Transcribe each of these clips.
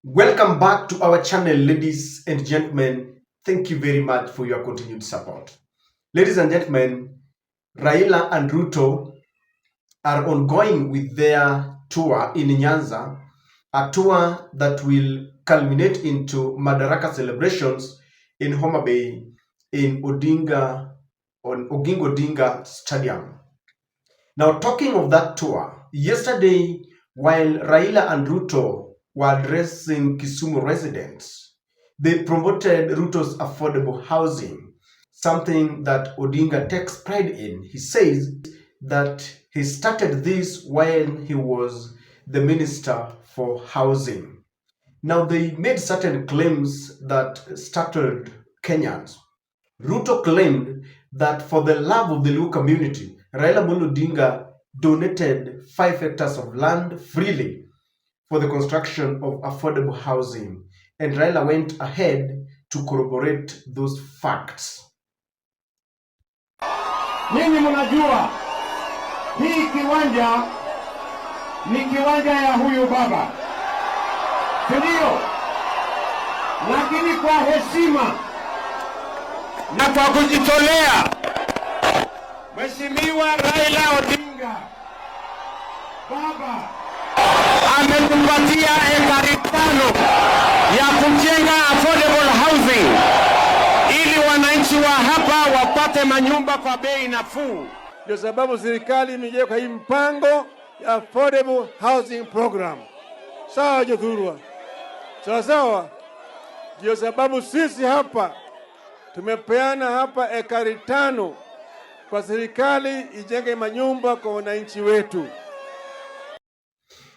Welcome back to our channel, ladies and gentlemen. Thank you very much for your continued support. Ladies and gentlemen, Raila and Ruto are ongoing with their tour in Nyanza, a tour that will culminate into Madaraka celebrations in Homa Bay in Oginga Odinga Stadium. Now, talking of that tour, yesterday, while Raila and Ruto were addressing Kisumu residents, they promoted Ruto's affordable housing, something that Odinga takes pride in. He says that he started this when he was the Minister for Housing. Now, they made certain claims that startled Kenyans. Ruto claimed that for the love of the Luo community, Raila Odinga donated 5 hectares of land freely for the construction of affordable housing, and Raila went ahead to corroborate those facts. Ninyi mnajua hii kiwanja ni kiwanja ya huyu baba, ndio, lakini kwa heshima na kwa kujitolea, Mheshimiwa Raila Odinga baba ametupatia ekari 5 ya kujenga affordable housing ili wananchi wa hapa wapate manyumba kwa bei nafuu. Ndio sababu serikali imeweka hii mpango ya affordable housing program. Sawa Jothurwa? Sawa. Ndio sababu sisi hapa tumepeana hapa ekari 5 kwa serikali ijenge manyumba kwa wananchi wetu.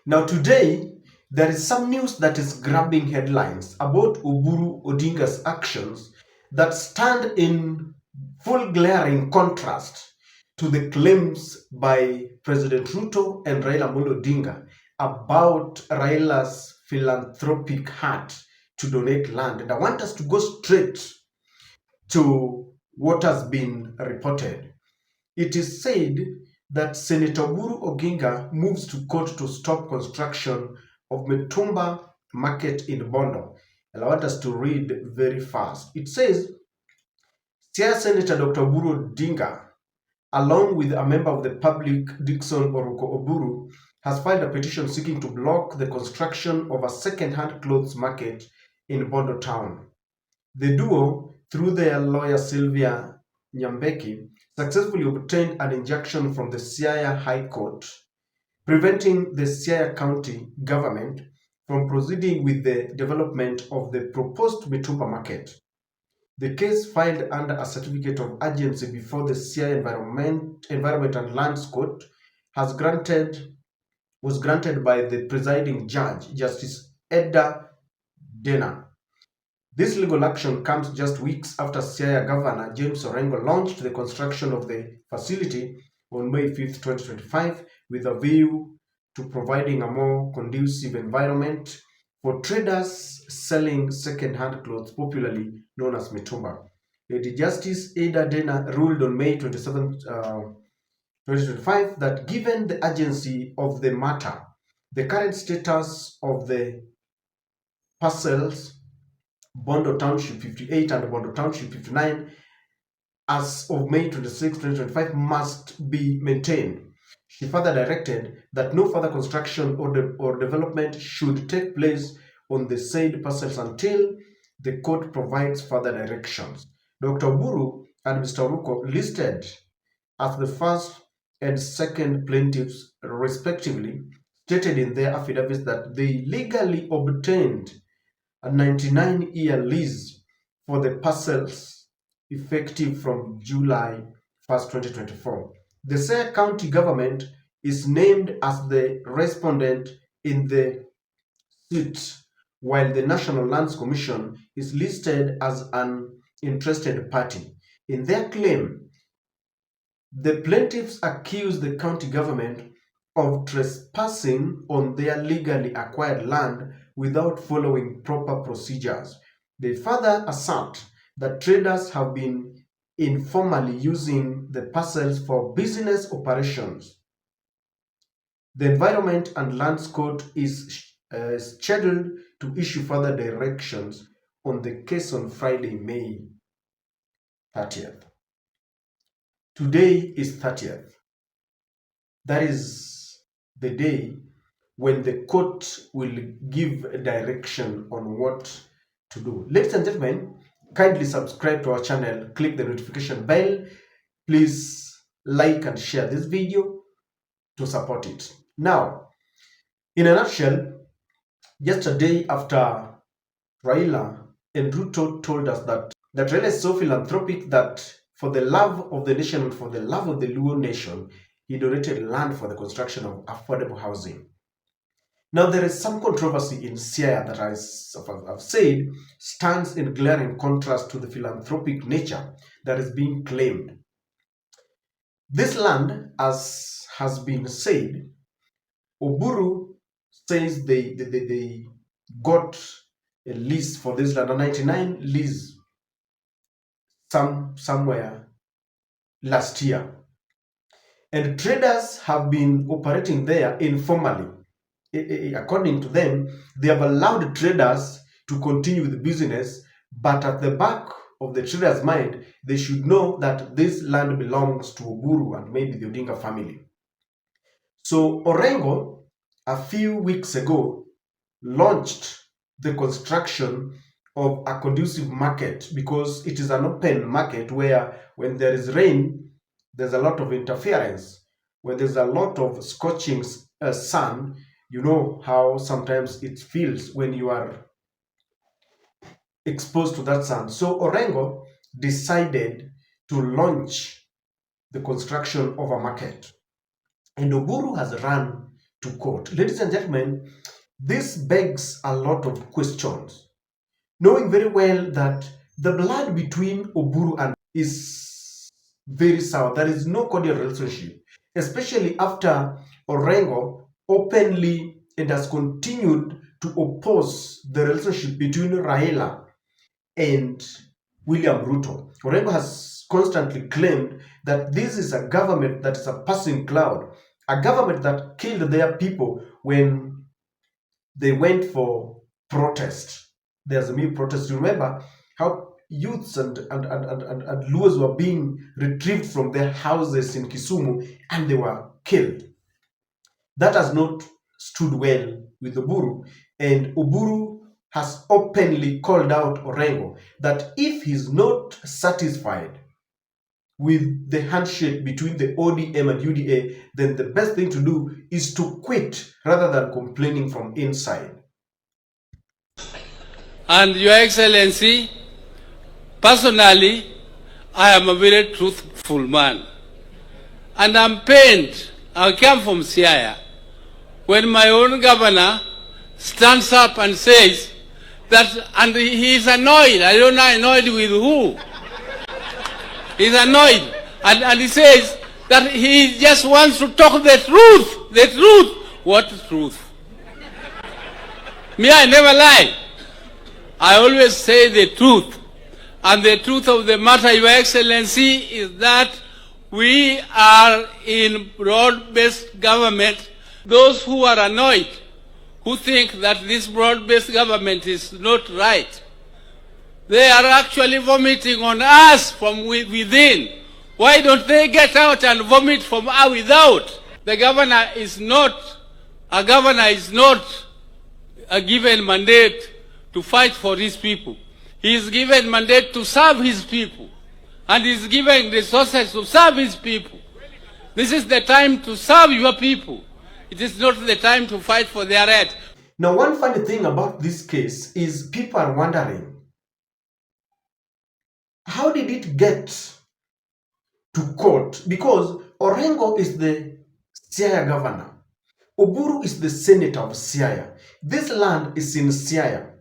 Now today, there is some news that is grabbing headlines about Oburu Odinga's actions that stand in full glaring contrast to the claims by President Ruto and Raila Odinga about Raila's philanthropic heart to donate land. And I want us to go straight to what has been reported. It is said that Senator Oburu Oginga moves to court to stop construction of Mitumba market in Bondo. And I want us to read very fast. It says, Siaya Senator Dr. Oburu Oginga, along with a member of the public, Dixon OOKO Oburu, has filed a petition seeking to block the construction of a second-hand clothes market in Bondo town. The duo, through their lawyer Sylvia Nyambeki, successfully obtained an injunction from the Siaya High Court, preventing the Siaya County government from proceeding with the development of the proposed Mitumba market. The case, filed under a certificate of urgency before the Siaya Environment and Lands Court, was granted by the presiding judge, Justice Edda Dena. This legal action comes just weeks after Siaya Governor James Orengo launched the construction of the facility on May 5th, 2025, with a view to providing a more conducive environment for traders selling second-hand clothes, popularly known as mitumba. Lady Justice Ada Dena ruled on May 27th, 2025, that given the urgency of the matter, the current status of the parcels Bondo Township 58 and Bondo Township 59 as of May 26, 2025 must be maintained. She further directed that no further construction or development should take place on the said parcels until the court provides further directions. Dr. Oburu and Mr. OOKO, listed as the first and second plaintiffs respectively, stated in their affidavits that they legally obtained a 99-year lease for the parcels effective from July 1st, 2024. The Siaya County government is named as the respondent in the suit, while the National Lands Commission is listed as an interested party. In their claim, the plaintiffs accuse the county government of trespassing on their legally acquired land without following proper procedures. They further assert that traders have been informally using the parcels for business operations. The Environment and Lands Court is scheduled to issue further directions on the case on Friday, May 30th. Today is 30th. That is the day when the court will give a direction on what to do. Ladies and gentlemen, kindly subscribe to our channel, click the notification bell. Please like and share this video to support it. Now, in a nutshell, yesterday after Raila and Ruto told us that Raila is so philanthropic that for the love of the nation and for the love of the Luo nation, he donated land for the construction of affordable housing. Now, there is some controversy in Siaya that, as I've said, stands in glaring contrast to the philanthropic nature that is being claimed. This land, as has been said, Oburu says they got a lease for this land, a 99 lease somewhere last year. And traders have been operating there informally. According to them, they have allowed traders to continue with the business, but at the back of the traders' mind, they should know that this land belongs to Oburu and maybe the Odinga family. So Orengo, a few weeks ago, launched the construction of a conducive market, because it is an open market where when there is rain, there's a lot of interference. When there's a lot of scorching sun, you know how sometimes it feels when you are exposed to that sun. So Orengo decided to launch the construction of a market, and Oburu has run to court. Ladies and gentlemen, this begs a lot of questions, knowing very well that the blood between Oburu and is very sour. There is no cordial relationship, especially after Orengo openly and has continued to oppose the relationship between Raila and William Ruto. Orengo has constantly claimed that this is a government that is a passing cloud, a government that killed their people when they went for protest. There's a new protest. You remember how youths and Luos were being retrieved from their houses in Kisumu and they were killed. That has not stood well with Oburu, and Oburu has openly called out Orengo that if he's not satisfied with the handshake between the ODM and UDA, then the best thing to do is to quit rather than complaining from inside. And Your Excellency, personally, I am a very truthful man. And I'm pained. I come from Siaya. When my own governor stands up and says that, and he is annoyed. I don't know annoyed with who. He's annoyed. And he says that he just wants to talk the truth. The truth. What truth? Me, I never lie. I always say the truth. And the truth of the matter, Your Excellency, is that we are in broad-based government. Those who are annoyed, who think that this broad-based government is not right, they are actually vomiting on us from within. Why don't they get out and vomit from without? The governor is not a given mandate to fight for his people. He is given mandate to serve his people, and he is given resources to serve his people. This is the time to serve your people. It is not the time to fight for their right. Now, one funny thing about this case is people are wondering, how did it get to court? Because Orengo is the Siaya governor. Oburu is the senator of Siaya. This land is in Siaya.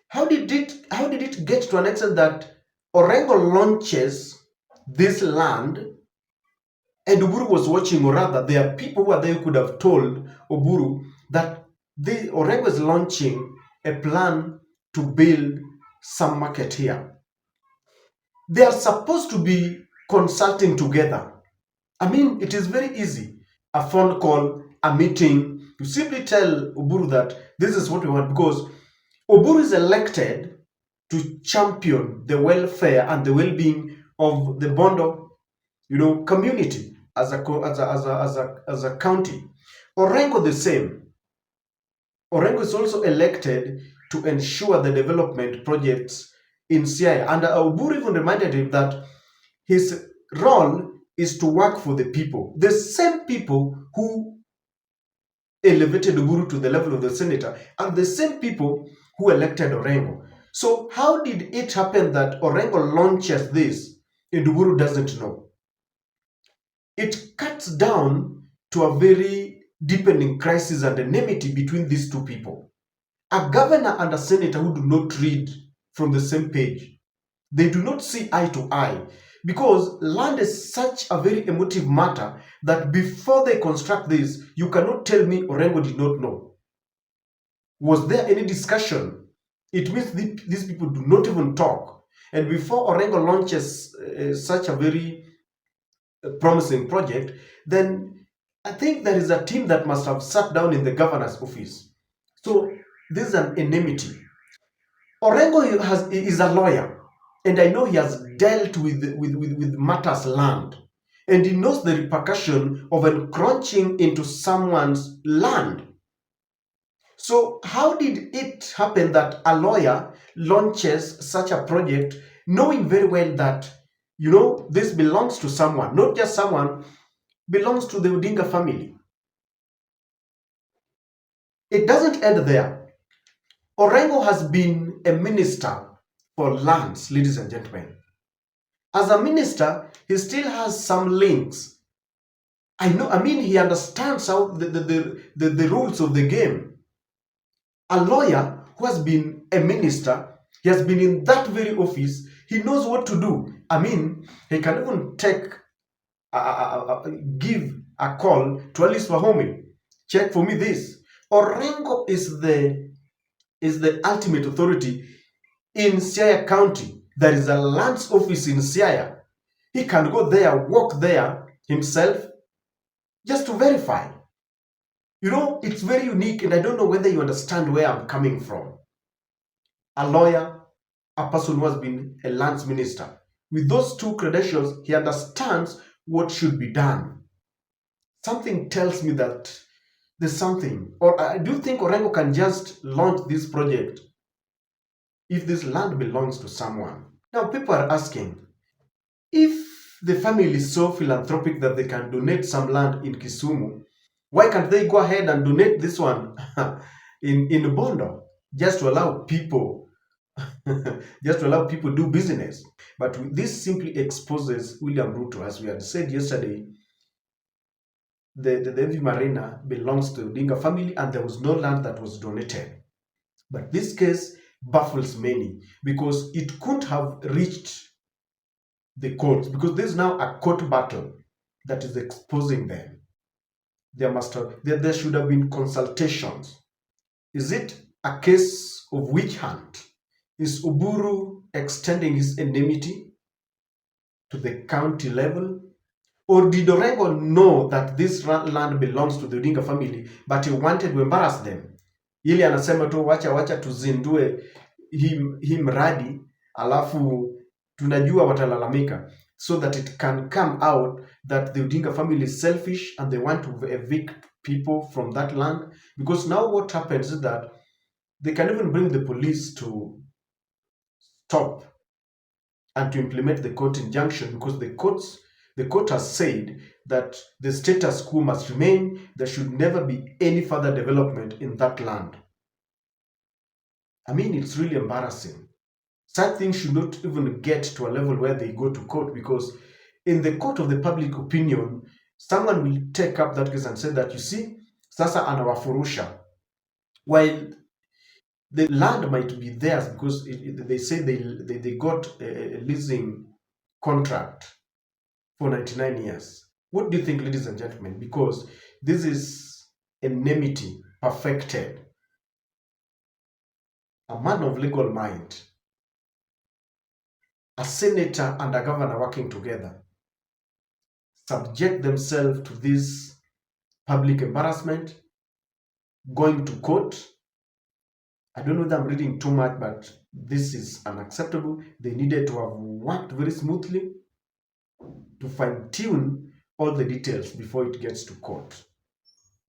How did it get to an extent that Orengo launches this land and Oburu was watching, or rather there are people who are there who could have told Oburu that Orengo is launching a plan to build some market here. They are supposed to be consulting together. I mean, it is very easy. A phone call, a meeting, to simply tell Oburu that this is what we want, because Oburu is elected to champion the welfare and the well-being of the Bondo, community as a county. Orengo the same. Orengo is also elected to ensure the development projects in Siaya. And Oburu even reminded him that his role is to work for the people. The same people who elevated Oburu to the level of the senator are the same people who elected Orengo. So how did it happen that Orengo launches this and Oburu doesn't know? It cuts down to a very deepening crisis and enmity between these two people. A governor and a senator who do not read from the same page. They do not see eye to eye, because land is such a very emotive matter that before they construct this, you cannot tell me Orengo did not know. Was there any discussion? It means these people do not even talk. And before Orengo launches such a very promising project, then I think there is a team that must have sat down in the governor's office. So this is an enmity. Orengo is a lawyer, and I know he has dealt with matters land, and he knows the repercussion of encroaching into someone's land. So how did it happen that a lawyer launches such a project knowing very well that, this belongs to someone, not just someone, belongs to the Odinga family? It doesn't end there. Orengo has been a minister for lands, ladies and gentlemen. As a minister, he still has some links. He understands how the rules of the game. A lawyer who has been a minister, he has been in that very office, he knows what to do. He can even give a call to Alice Wahome. Check for me this. Orengo is the ultimate authority in Siaya County. There is a lands office in Siaya. He can go there, walk there himself, just to verify. It's very unique, and I don't know whether you understand where I'm coming from. A lawyer, a person who has been a lands minister. With those two credentials, he understands what should be done. Something tells me that there's something. Or I do think Orengo can just launch this project if this land belongs to someone. Now people are asking, if the family is so philanthropic that they can donate some land in Kisumu, why can't they go ahead and donate this one in Bondo, just to allow people do business? But this simply exposes William Ruto. As we had said yesterday, the MV Marina belongs to the Odinga family, and there was no land that was donated. But this case baffles many, because it couldn't have reached the courts, because there's now a court battle that is exposing them. There should have been consultations. Is it a case of witch hunt? Is Oburu extending his enmity to the county level? Or did Orengo know that this land belongs to the Odinga family, but he wanted to embarrass them? Ili anasema tu wacha tuzindue hii mradi, alafu tunajua watalalamika, so that it can come out that the Odinga family is selfish and they want to evict people from that land. Because now what happens is that they can even bring the police to stop and to implement the court injunction, because the court has said that the status quo must remain. There should never be any further development in that land. It's really embarrassing. Such things should not even get to a level where they go to court, because in the court of the public opinion, someone will take up that case and say that, you see, sasa anawafurusha. While the land might be theirs, because they say they got a leasing contract for 99 years. What do you think, ladies and gentlemen? Because this is enmity perfected. A man of legal mind, a senator and a governor working together, subject themselves to this public embarrassment, going to court. I don't know whether I'm reading too much, but this is unacceptable. They needed to have worked very smoothly to fine-tune all the details before it gets to court.